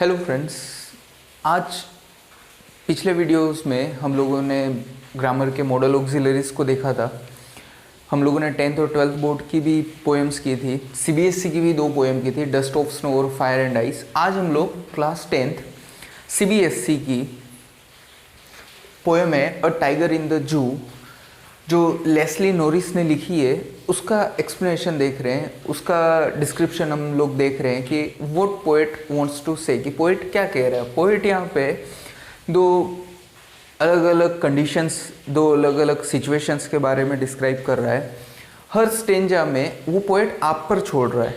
Hello friends. आज पिछले videos में हम लोगों ने ग्रामर के मॉडल ऑक्सिलरीज को देखा था। हम लोगों ने 10th और 12th बोर्ड की भी पोएम्स की थी, सीबीएसई की भी 2 पोएम की थी, डस्ट ऑफ स्नो और फायर एंड आइस। आज हम लोग क्लास 10th सीबीएसई की पोएम है a tiger in the zoo, जो लेस्ली नॉरिस ने लिखी है, उसका एक्सप्लेनेशन देख रहे हैं, उसका डिस्क्रिप्शन हम लोग देख रहे हैं कि व्हाट पोएट वांट्स टू से, कि पोएट क्या कह रहा है। पोएट यहाँ पे दो अलग अलग कंडीशंस, दो अलग अलग सिचुएशंस के बारे में डिस्क्राइब कर रहा है। हर स्टेंजा में वो पोएट आप पर छोड़ रहा है।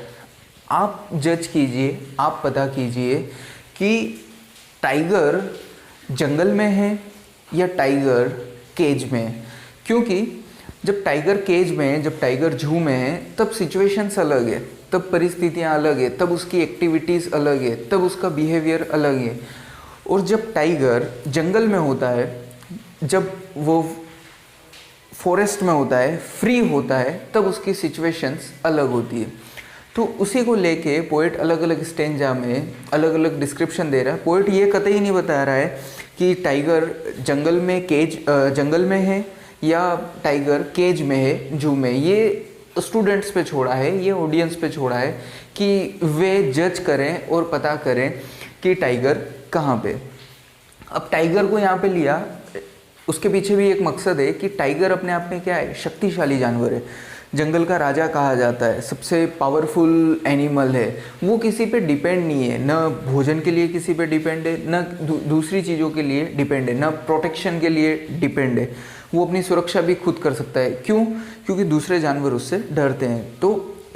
आप जज कीजिए, आप पता कीजिए कि टाइगर जंगल में है या टाइगर केज में है। क्योंकि जब टाइगर केज में है, जब टाइगर जू में है, तब सिचुएशंस अलग है, तब परिस्थितियाँ अलग है, तब उसकी एक्टिविटीज़ अलग है, तब उसका बिहेवियर अलग है। और जब टाइगर जंगल में होता है, जब वो फॉरेस्ट में होता है, फ्री होता है, तब उसकी सिचुएशंस अलग होती है। तो उसी को लेके पोएट अलग अलग स्टेंजा में अलग अलग डिस्क्रिप्शन दे रहा है। पोएट ये कतई नहीं बता रहा है कि टाइगर जंगल में है या टाइगर केज में है, जू में। ये स्टूडेंट्स पे छोड़ा है, ये ऑडियंस पे छोड़ा है कि वे जज करें और पता करें कि टाइगर कहाँ पे। अब टाइगर को यहाँ पे लिया, उसके पीछे भी एक मकसद है कि टाइगर अपने आप में क्या है, शक्तिशाली जानवर है, जंगल का राजा कहा जाता है, सबसे पावरफुल एनिमल है। वो किसी पे डिपेंड नहीं है, न भोजन के लिए किसी पे डिपेंड है, न दूसरी चीज़ों के लिए डिपेंड है, न प्रोटेक्शन के लिए डिपेंड है। वो अपनी सुरक्षा भी खुद कर सकता है। क्यों? क्योंकि दूसरे जानवर उससे डरते हैं। तो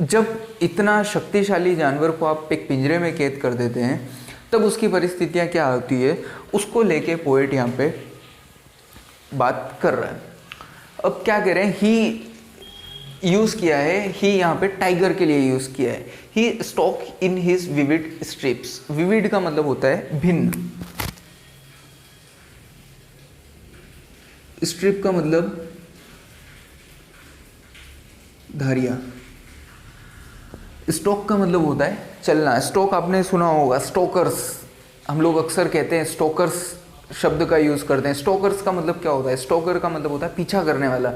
जब इतना शक्तिशाली जानवर को आप एक पिंजरे में कैद कर देते हैं, तब उसकी परिस्थितियाँ क्या होती है, उसको लेके पोएट यहाँ पे बात कर रहा है। अब क्या कह रहे हैं, ही यूज़ किया है, ही यहाँ पे टाइगर के लिए यूज़ किया है। He stalk in his vivid stripes. Vivid का मतलब होता है भिन्न, स्ट्रिप का मतलब धारियाँ, स्टॉक का मतलब होता है चलना। स्टॉक आपने सुना होगा, स्टॉकर्स, हम लोग अक्सर कहते हैं स्टॉकर्स शब्द का यूज़ करते हैं। स्टॉकर्स का मतलब क्या होता है? स्टॉकर का मतलब होता है पीछा करने वाला,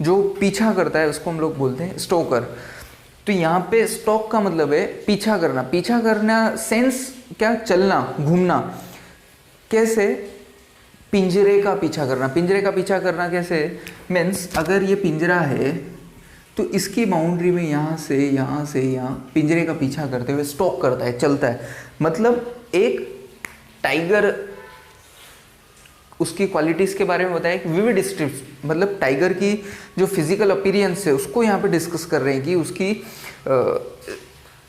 जो पीछा करता है उसको हम लोग बोलते हैं स्टॉकर। तो यहाँ पे स्टॉक का मतलब है पीछा करना। पीछा करना सेंस क्या? चलना, घूमना। कैसे? पिंजरे का पीछा करना। पिंजरे का पीछा करना कैसे? मीन्स अगर ये पिंजरा है तो इसकी बाउंड्री में यहाँ से यहाँ पिंजरे का पीछा करते हुए स्टॉक करता है, चलता है। मतलब एक टाइगर, उसकी क्वालिटीज़ के बारे में बताया कि विविड स्ट्रिप्स, मतलब टाइगर की जो फिजिकल अपीयरेंस है उसको यहाँ पे डिस्कस कर रहे हैं कि उसकी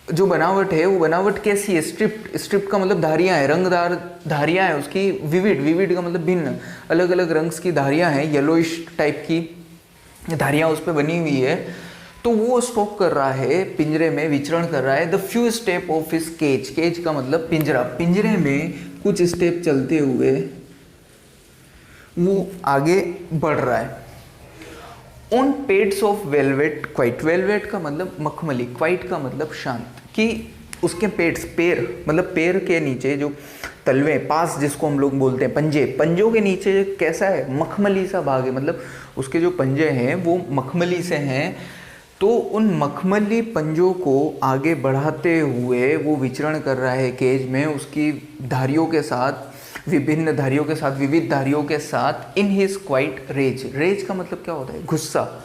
जो बनावट है वो बनावट कैसी है। स्ट्रिप का मतलब धारियाँ हैं, रंगदार धारियाँ हैं उसकी। विविड का मतलब भिन्न, अलग अलग रंग्स की धारियाँ हैं, येलोइश टाइप की धारियाँ उस पर बनी हुई है। तो वो स्टॉप कर रहा है, पिंजरे में विचरण कर रहा है। The few step of his cage. Cage का मतलब पिंजरा। पिंजरे में कुछ स्टेप चलते हुए वो आगे बढ़ रहा है। On pads of velvet quite. Velvet का मतलब मखमली, क्वाइट का मतलब शांत। कि उसके पेड्स, पैर, मतलब पैर के नीचे जो तलवे, पास जिसको हम लोग बोलते हैं, पंजे, पंजों के नीचे कैसा है? मखमली सा भाग है। मतलब उसके जो पंजे हैं वो मखमली से हैं। तो उन मखमली पंजों को आगे बढ़ाते हुए वो विचरण कर रहा है केज में, उसकी धारियों के साथ, विभिन्न धारियों के साथ, विविध धारियों के साथ। In his quiet rage. Rage का मतलब क्या होता है? गुस्सा,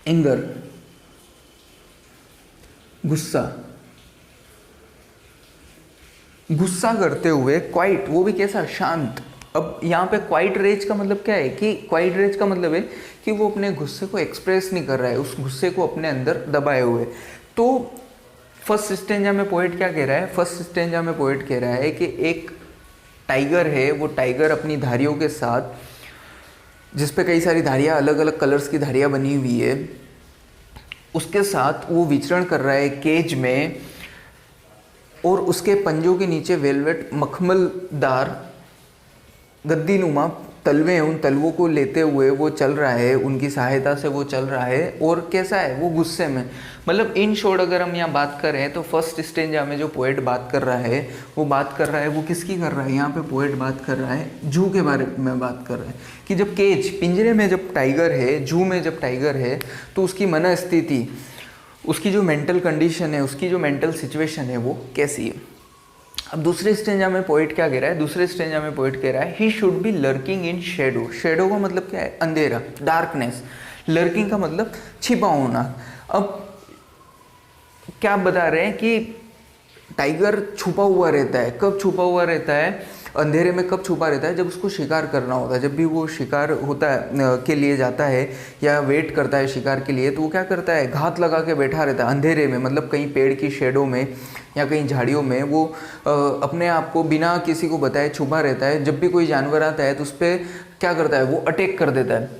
एंगर, गुस्सा। गुस्सा करते हुए क्वाइट, वो भी कैसा? शांत। अब यहाँ पे क्वाइट रेज का मतलब क्या है कि क्वाइट रेज का मतलब है कि वो अपने गुस्से को एक्सप्रेस नहीं कर रहा है, उस गुस्से को अपने अंदर दबाए हुए। तो फर्स्ट स्टेंजा में पोएट क्या कह रहा है? फर्स्ट स्टेंजा में पोएट कह रहा है कि एक टाइगर है, वो टाइगर अपनी धारियों के साथ, जिस पे कई सारी धारियाँ, अलग अलग कलर्स की धारियाँ बनी हुई है, उसके साथ वो विचरण कर रहा है केज में। और उसके पंजों के नीचे वेलवेट, मखमलदार, गद्दीनुमा तलवे हैं, उन तलवों को लेते हुए वो चल रहा है, उनकी सहायता से वो चल रहा है, और कैसा है वो गुस्से में। मतलब इन शॉर्ट अगर हम यहाँ बात करें तो फर्स्ट स्टेंजा में जो पोएट बात कर रहा है वो बात कर रहा है, वो किसकी कर रहा है, यहाँ पे पोएट बात कर रहा है जू के बारे में बात कर रहा है कि जब केज पिंजरे में जब टाइगर है, जू में जब टाइगर है, तो उसकी मनस्थिति, उसकी जो मेंटल कंडीशन है, उसकी जो मेंटल सिचुएशन है वो कैसी है। अब दूसरे स्टेंजा में पोएट क्या कह रहा है, दूसरे स्टेंजा में पोएट कह रहा है he should B lurking in shadow. Shadow का मतलब क्या है, अंधेरा, डार्कनेस। लर्किंग का मतलब छिपा होना। अब क्या बता रहे हैं कि टाइगर छुपा हुआ रहता है। कब छुपा हुआ रहता है, अंधेरे में कब छुपा रहता है, जब उसको शिकार करना होता है। जब भी वो शिकार होता है के लिए जाता है या वेट करता है शिकार के लिए, तो वो क्या करता है, घात लगा के बैठा रहता है अंधेरे में, मतलब कहीं पेड़ की शेडो में या कहीं झाड़ियों में वो अपने आप को बिना किसी को बताए छुपा रहता है। जब भी कोई जानवर आता है तो उस पर क्या करता है, वो अटैक कर देता है।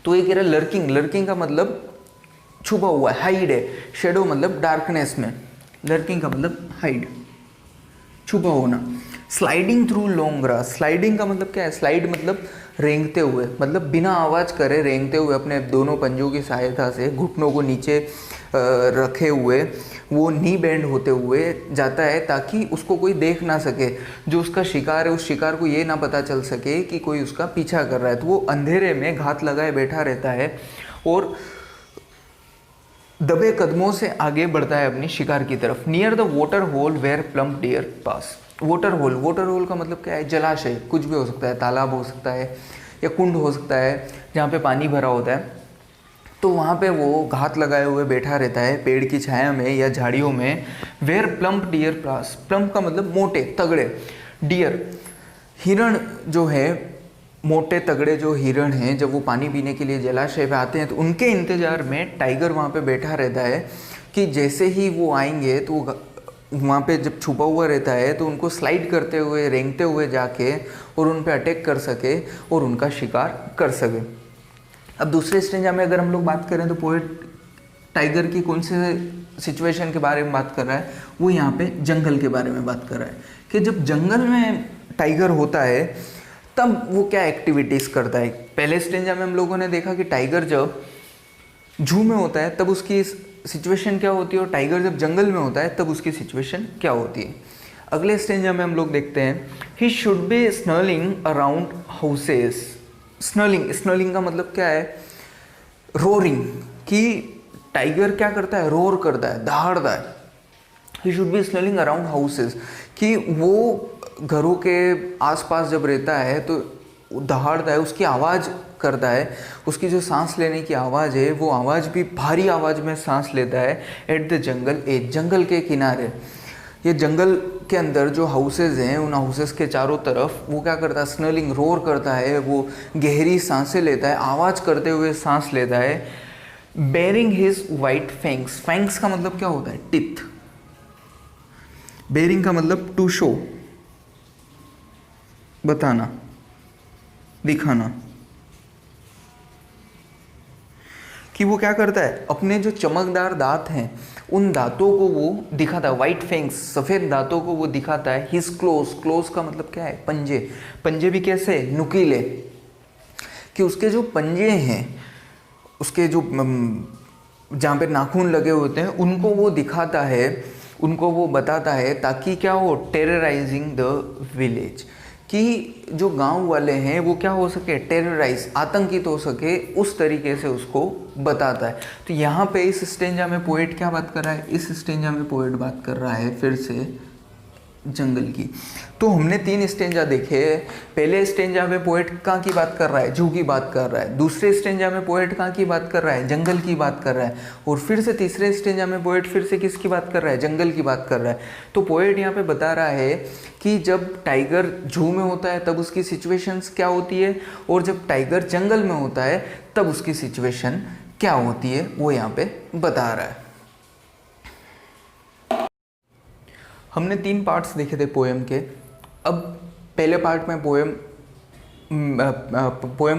तो ये कह रहा है लर्किंग, लर्किंग का मतलब छुपा हुआ है, हाइड है। शेडो मतलब डार्कनेस में, लर्किंग का मतलब हाइड, छुपा होना। Sliding through long grass, sliding का मतलब क्या है, स्लाइड मतलब रेंगते हुए, मतलब बिना आवाज़ करे रेंगते हुए, अपने दोनों पंजों की सहायता से घुटनों को नीचे रखे हुए वो नी बेंड होते हुए जाता है, ताकि उसको कोई देख ना सके। जो उसका शिकार है, उस शिकार को ये ना पता चल सके कि कोई उसका पीछा कर रहा है। तो वो अंधेरे में घात लगाए बैठा रहता है और दबे कदमों से आगे बढ़ता है अपनी शिकार की तरफ। Near the water hole where plump deer pass. Water hole, water hole का मतलब क्या है, जलाशय, कुछ भी हो सकता है, तालाब हो सकता है या कुंड हो सकता है जहाँ पे पानी भरा होता है। तो वहाँ पे वो घात लगाए हुए बैठा रहता है पेड़ की छाया में या झाड़ियों में। Where plump deer pass, plump का मतलब मोटे तगड़े, डियर हिरण जो है, मोटे तगड़े जो हिरण हैं, जब वो पानी पीने के लिए जलाशय पे आते हैं तो उनके इंतज़ार में टाइगर वहाँ पे बैठा रहता है कि जैसे ही वो आएंगे तो वहाँ पे जब छुपा हुआ रहता है तो उनको स्लाइड करते हुए, रेंगते हुए जाके और उन पे अटैक कर सके और उनका शिकार कर सके। अब दूसरे स्टेंजा में अगर हम लोग बात करें तो पोएट टाइगर की कौन से सिचुएशन के बारे में बात कर रहा है, वो यहाँ पे जंगल के बारे में बात कर रहा है कि जब जंगल में टाइगर होता है तब वो क्या एक्टिविटीज़ करता है। पहले स्टेंजा में हम लोगों ने देखा कि टाइगर जब जू में होता है तब उसकी सिचुएशन क्या होती है, और टाइगर जब जंगल में होता है तब उसकी सिचुएशन क्या होती है। अगले स्टेंजा में हम लोग देखते हैं he should be snarling around houses. Snarling, snarling का मतलब क्या है, रोरिंग, कि टाइगर क्या करता है, रोर करता है, दहाड़ता है। He should be snarling around houses, कि वो घरों के आसपास जब रहता है तो दहाड़ता है, उसकी आवाज़ करता है, उसकी जो सांस लेने की आवाज़ है वो आवाज़ भी भारी आवाज़ में सांस लेता है। एट द जंगल एज, जंगल के किनारे, ये जंगल के अंदर जो हाउसेज हैं उन हाउसेज के चारों तरफ वो क्या करता है, स्नर्लिंग, रोर करता है, वो गहरी सांसें लेता है, आवाज़ करते हुए सांस लेता है। Baring his white flanks, flanks का मतलब क्या होता है, टिथ। बेरिंग का मतलब टू शो, बताना, दिखाना, कि वो क्या करता है, अपने जो चमकदार दांत हैं उन दांतों को वो दिखाता है, वाइट फैंक्स, सफ़ेद दांतों को वो दिखाता है। हिज क्लोज, क्लोज का मतलब क्या है, पंजे, पंजे भी कैसे, नुकीले, कि उसके जो पंजे हैं, उसके जो जहाँ पे नाखून लगे होते हैं उनको वो दिखाता है, उनको वो बताता है, ताकि क्या हो, टेरराइजिंग द विलेज, कि जो गांव वाले हैं वो क्या हो सके, टेरराइज, आतंकित हो सके, उस तरीके से उसको बताता है। तो यहाँ पे इस स्टेंजा में पोएट क्या बात कर रहा है, इस स्टेंजा में पोएट बात कर रहा है फिर से जंगल की। तो हमने 3 स्टेंजा देखे। पहले स्टेंजा में पोएट कहाँ की बात कर रहा है, जू की बात कर रहा है। दूसरे स्टेंजा में पोएट कहाँ की बात कर रहा है, जंगल की बात कर रहा है। और फिर से तीसरे स्टेंजा में पोएट फिर से किसकी बात कर रहा है, जंगल की बात कर रहा है। तो पोएट यहाँ पे बता रहा है कि जब टाइगर जू में होता है तब उसकी सिचुएशंस क्या होती है, और जब टाइगर जंगल में होता है तब उसकी सिचुएशन क्या होती है, वो यहाँ पे बता रहा है। हमने 3 पार्ट्स देखे थे पोएम के। अब पहले पार्ट में पोएम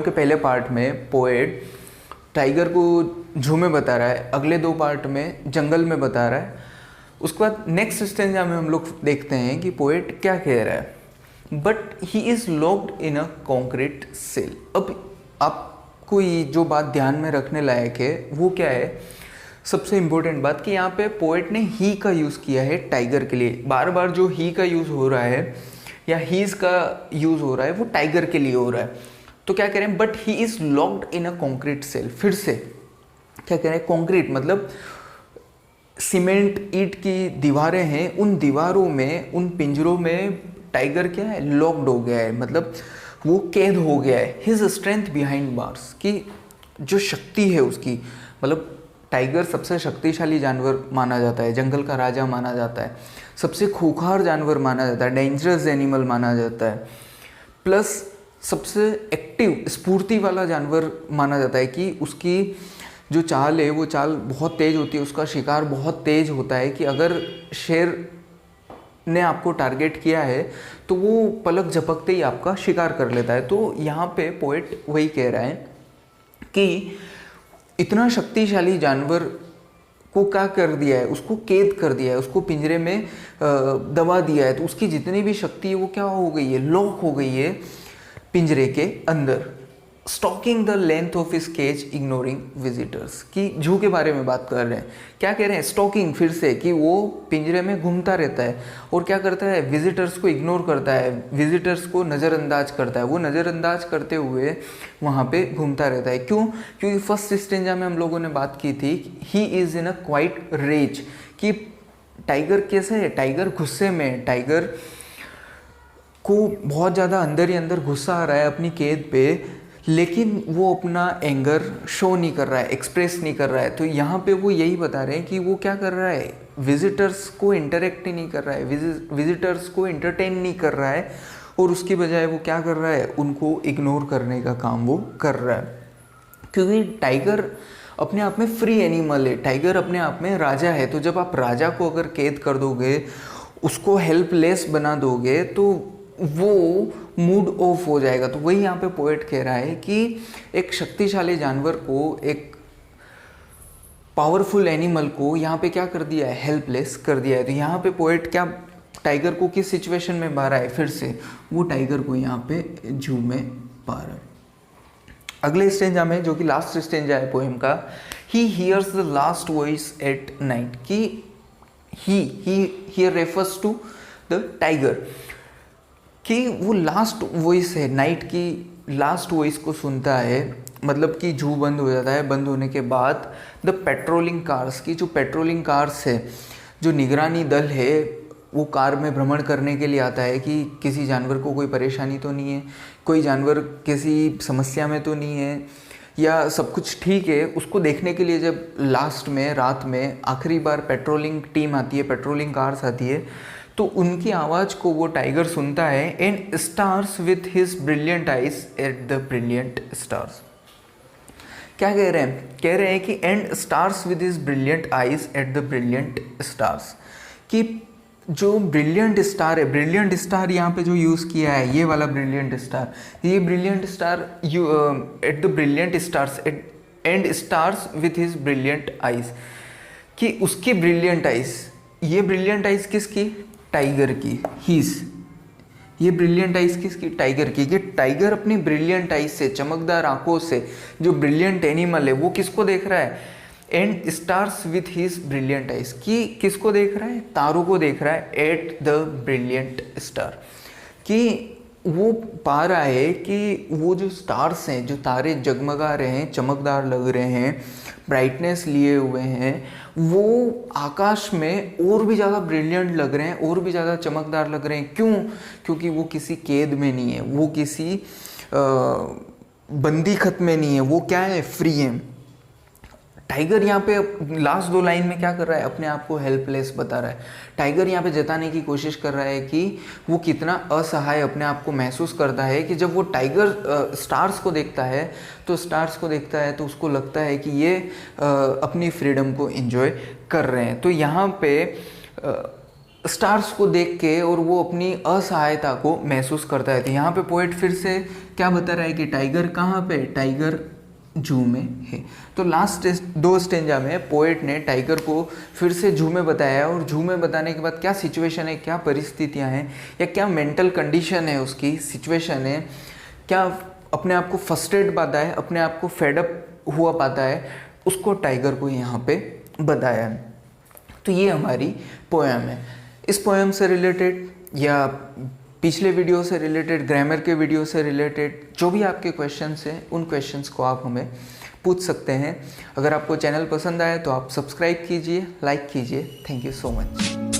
के पहले पार्ट में पोएट टाइगर को जू में बता रहा है, अगले 2 पार्ट में जंगल में बता रहा है। उसके बाद नेक्स्ट स्टेंजा में हम लोग देखते हैं कि पोएट क्या कह रहा है। But he is locked in a concrete cell. अब आपको ये जो बात ध्यान में रखने लायक है वो क्या है, सबसे इम्पोर्टेंट बात कि यहाँ पे पोएट ने ही का यूज़ किया है टाइगर के लिए। बार बार जो ही का यूज़ हो रहा है या हीज का यूज़ हो रहा है वो टाइगर के लिए हो रहा है। तो क्या कह रहे हैं, but he is locked in a concrete cell. फिर से क्या कह रहे हैं, कॉन्क्रीट मतलब सीमेंट ईंट की दीवारें हैं, उन दीवारों में, उन पिंजरों में टाइगर क्या है, लॉक्ड हो गया है, मतलब वो कैद हो गया है। हिज स्ट्रेंथ बिहाइंड बार्स, की जो शक्ति है उसकी, मतलब टाइगर सबसे शक्तिशाली जानवर माना जाता है, जंगल का राजा माना जाता है, सबसे खूंखार जानवर माना जाता है, डेंजरस एनिमल माना जाता है, प्लस सबसे एक्टिव स्फूर्ति वाला जानवर माना जाता है कि उसकी जो चाल है वो चाल बहुत तेज़ होती है, उसका शिकार बहुत तेज़ होता है कि अगर शेर ने आपको टारगेट किया है तो वो पलक झपकते ही आपका शिकार कर लेता है। तो यहाँ पे पोएट वही कह रहा है कि इतना शक्तिशाली जानवर को क्या कर दिया है, उसको कैद कर दिया है, उसको पिंजरे में दबा दिया है, तो उसकी जितनी भी शक्ति है वो क्या हो गई है, लॉक हो गई है पिंजरे के अंदर। Stalking the length of his cage ignoring visitors, कि जू के बारे में बात कर रहे हैं, क्या कह रहे हैं, स्टॉकिंग, फिर से कि वो पिंजरे में घूमता रहता है और क्या करता है, विजिटर्स को इग्नोर करता है, विजिटर्स को नज़रअंदाज करता है। वो नज़रअंदाज करते हुए वहाँ पे घूमता रहता है। क्यों? क्योंकि फर्स्ट स्टेंजा में हम लोगों ने बात की थी, he is in a quiet rage, कि टाइगर कैसे है, टाइगर गुस्से में, टाइगर को बहुत ज़्यादा अंदर ही अंदर गुस्सा आ रहा है अपनी कैद पे, लेकिन वो अपना एंगर शो नहीं कर रहा है, एक्सप्रेस नहीं कर रहा है। तो यहाँ पे वो यही बता रहे हैं कि वो क्या कर रहा है, विजिटर्स को इंटरेक्ट ही नहीं कर रहा है, विजिटर्स को इंटरटेन नहीं कर रहा है, और उसकी बजाय वो क्या कर रहा है, उनको इग्नोर करने का काम वो कर रहा है। क्योंकि टाइगर अपने आप में फ्री एनिमल है, टाइगर अपने आप में राजा है। तो जब आप राजा को अगर कैद कर दोगे, उसको हेल्पलेस बना दोगे, तो वो मूड ऑफ हो जाएगा। तो वही यहाँ पे पोएट कह रहा है कि एक शक्तिशाली जानवर को, एक पावरफुल एनिमल को यहाँ पे क्या कर दिया है, हेल्पलेस कर दिया है। तो यहाँ पे पोएट क्या टाइगर को किस सिचुएशन में पा रहा है, फिर से वो टाइगर को यहाँ पे जू में पा रहा है। अगले स्टेंजा में, जो कि लास्ट स्टेंजा है पोएम का, he hears the last voice at night, कि he refers to the tiger, कि वो लास्ट वॉइस है, नाइट की लास्ट वॉइस को सुनता है। मतलब कि जू बंद हो जाता है, बंद होने के बाद द पेट्रोलिंग कार्स, की जो पेट्रोलिंग कार्स है, जो निगरानी दल है, वो कार में भ्रमण करने के लिए आता है कि किसी जानवर को कोई परेशानी तो नहीं है, कोई जानवर किसी समस्या में तो नहीं है, या सब कुछ ठीक है, उसको देखने के लिए जब लास्ट में, रात में आखिरी बार पेट्रोलिंग टीम आती है, पेट्रोलिंग कार्स आती है, तो उनकी आवाज़ को वो टाइगर सुनता है and stars with his brilliant eyes at the brilliant stars. क्या कह रहे हैं? कह रहे हैं कि and stars with his brilliant eyes at the brilliant stars, कि जो ब्रिलियंट स्टार है, ब्रिलियंट स्टार यहाँ पे जो यूज़ किया है, ये वाला ब्रिलियंट स्टार, ये brilliant star at the brilliant stars and stars with his brilliant eyes, कि उसकी ब्रिलियंट आइज, ये ब्रिलियंट आइज किसकी, टाइगर की, हीज, ये ब्रिलियंट आइज किसकी, टाइगर की। कि टाइगर अपनी ब्रिलियंट आइज से, चमकदार आंखों से, जो ब्रिलियंट एनिमल है वो किसको देख रहा है, and stars with his brilliant eyes, कि किसको देख रहा है, तारों को देख रहा है, एट द ब्रिलियंट स्टार, कि वो पा रहा है कि वो जो स्टार्स हैं, जो तारे जगमगा रहे हैं, चमकदार लग रहे हैं, ब्राइटनेस लिए हुए हैं, वो आकाश में और भी ज़्यादा ब्रिलियंट लग रहे हैं, और भी ज़्यादा चमकदार लग रहे हैं। क्यों? क्योंकि वो किसी कैद में नहीं है, वो किसी बंदी खत में नहीं है, वो क्या है, फ्री है। टाइगर यहाँ पे लास्ट दो लाइन में क्या कर रहा है, अपने आप को हेल्पलेस बता रहा है। टाइगर यहाँ पे जताने की कोशिश कर रहा है कि वो कितना असहाय अपने आप को महसूस करता है, कि जब वो टाइगर स्टार्स को देखता है, तो स्टार्स को देखता है तो उसको लगता है कि ये अपनी फ्रीडम को एंजॉय कर रहे हैं। तो यहाँ पे स्टार्स को देख के और वो अपनी असहायता को महसूस करता है। तो यहाँ पे पोएट फिर से क्या बता रहा है कि टाइगर कहाँ पे, टाइगर जू में है। तो लास्ट दो स्टेंजा में पोएट ने टाइगर को फिर से जू में बताया, और जू में बताने के बाद क्या सिचुएशन है, क्या परिस्थितियां हैं, या क्या मेंटल कंडीशन है, उसकी सिचुएशन है, क्या अपने आप को फ्रस्ट्रेट पाता है, अपने आप को फेडअप हुआ पाता है, उसको टाइगर को यहाँ पे बताया है। तो ये हमारी पोएम है। इस पोएम से रिलेटेड या पिछले वीडियो से रिलेटेड, ग्रामर के वीडियो से रिलेटेड जो भी आपके क्वेश्चंस हैं, उन क्वेश्चंस को आप हमें पूछ सकते हैं। अगर आपको चैनल पसंद आए तो आप सब्सक्राइब कीजिए, लाइक कीजिए। Thank you so much.